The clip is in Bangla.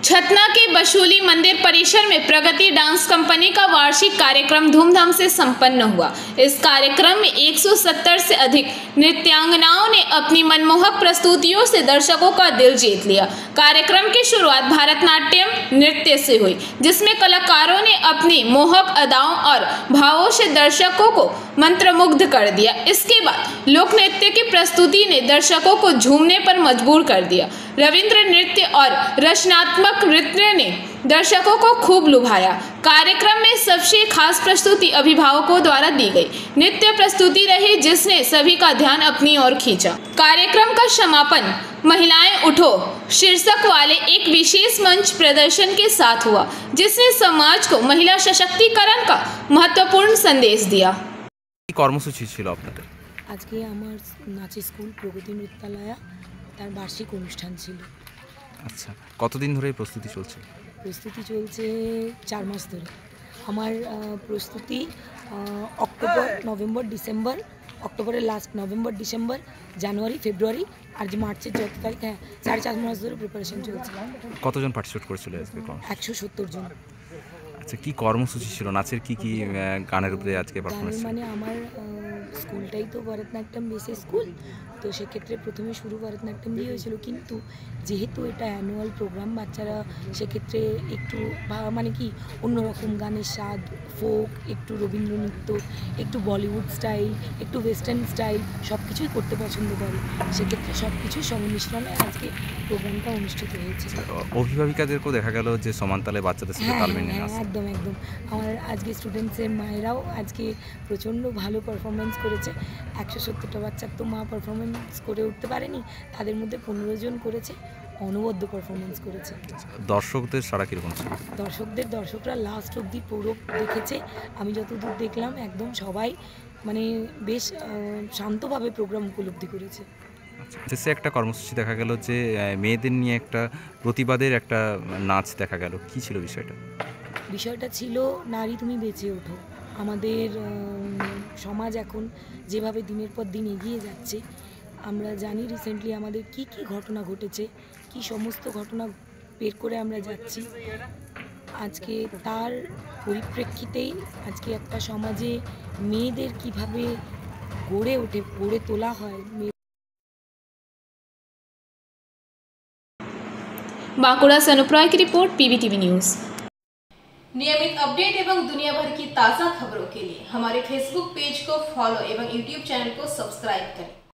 छतना के बशूली मंदिर परिसर में प्रगति डांस कंपनी का वार्षिक कार्यक्रम धूमधाम से संपन्न हुआ। इस कार्यक्रम में 170 से अधिक नृत्यांगनाओं ने अपनी मनमोहक प्रस्तुतियों से दर्शकों का दिल जीत लिया। कार्यक्रम की शुरुआत भारतनाट्यम नृत्य से हुई, जिसमें कलाकारों ने अपनी मोहक अदाओं और भावों से दर्शकों को मंत्रमुग्ध कर दिया। इसके बाद लोक नृत्य की प्रस्तुति ने दर्शकों को झूमने पर मजबूर कर दिया। रविंद्र नृत्य और रचनात्मक नृत्य ने दर्शकों को खूब लुभाया। कार्यक्रम में सबसे खास प्रस्तुति अभिभावकों द्वारा दी गई नृत्य प्रस्तुति रही, जिसने सभी का ध्यान अपनी ओर खींचा। कार्यक्रम का समापन महिलाएं उठो शीर्षक वाले एक विशेष मंच प्रदर्शन के साथ हुआ, जिसने समाज को महिला सशक्तिकरण का महत्वपूर्ण संदेश दिया। কর্মসূচি ছিল আপনাদের? আজকে আমার নাচের স্কুল প্রগতি নৃত্যালয় তার বার্ষিক অনুষ্ঠান ছিল। আচ্ছা, কতদিন ধরে প্রস্তুতি চলছে? প্রস্তুতি চলছে 4 মাস ধরে। আমার প্রস্তুতি অক্টোবর, নভেম্বর, ডিসেম্বর, অক্টোবরের লাস্ট, নভেম্বর, ডিসেম্বর, জানুয়ারি, ফেব্রুয়ারি আর যে মার্চের 4 তারিখ, 4.5 মাস ধরে প্রিপারেশন চলছে। কতজন পার্টিসিপেট করেছিল আজকে? 170 জন। আচ্ছা, কি কর্মসূচি ছিল? নাচের কি কি গানের উপরে আজকে পারফরমেন্স? মানে আমার স্কুলটাই তো ভরতনাট্যম বেসের স্কুল, তো সেক্ষেত্রে প্রথমে শুরু ভরতনাট্যম দিয়ে হয়েছিল, কিন্তু যেহেতু এটা অ্যানুয়াল প্রোগ্রাম, বাচ্চারা সেক্ষেত্রে একটু মানে কি অন্যরকম গানের স্বাদ, ফোক, একটু রবীন্দ্র নৃত্য, একটু বলিউড স্টাইল, একটু ওয়েস্টার্ন স্টাইল সব কিছুই করতে পছন্দ করে। সেক্ষেত্রে সব কিছুর সংমিশ্রণে আজকে প্রোগ্রামটা অনুষ্ঠিত হয়েছে। অভিভাবিকাদেরকেও দেখা গেল যে সমান তালে বাচ্চাদের সাথে তাল মিলিয়ে নাচছে। একদম একদম। আমার আজকে স্টুডেন্টসের মায়েরাও আজকে প্রচণ্ড ভালো পারফরমেন্স করেছে। 170টা বাচ্চার তো মা পারফরমেন্স করে উঠতে পারেনি, তাদের মধ্যে 15 জন করেছে, অনবদ্য পারফরমেন্স করেছে। দর্শকদের সাড়া কীরকম ছিল? দর্শকরা লাস্ট অবধি পুরো দেখেছে। আমি যতদূর দেখলাম একদম সবাই মানে বেশ শান্তভাবে প্রোগ্রাম উপলব্ধি করেছে। শেষে একটা কর্মসূচি দেখা গেল যে মেয়েদের নিয়ে একটা প্রতিবাদের একটা নাচ দেখা গেল, কি ছিল বিষয়টা? বিষয়টা ছিল নারী তুমি বেঁচে ওঠো। আমাদের সমাজ এখন যেভাবে দিনের পর দিন এগিয়ে যাচ্ছে, আমরা জানি রিসেন্টলি আমাদের কি কি ঘটনা ঘটেছে, কি সমস্ত ঘটনা বের করে আমরা যাচ্ছি। আজকে তার পরিপ্রেক্ষিতেই আজকে একটা সমাজে মেয়েদের কিভাবে গড়ে তোলা হয়। बांकुड़ा से अनुप्राय की रिपोर्ट, पीबीटीवी न्यूज़। नियमित अपडेट एवं दुनिया भर की ताज़ा खबरों के लिए हमारे फेसबुक पेज को फॉलो एवं यूट्यूब चैनल को सब्सक्राइब करें।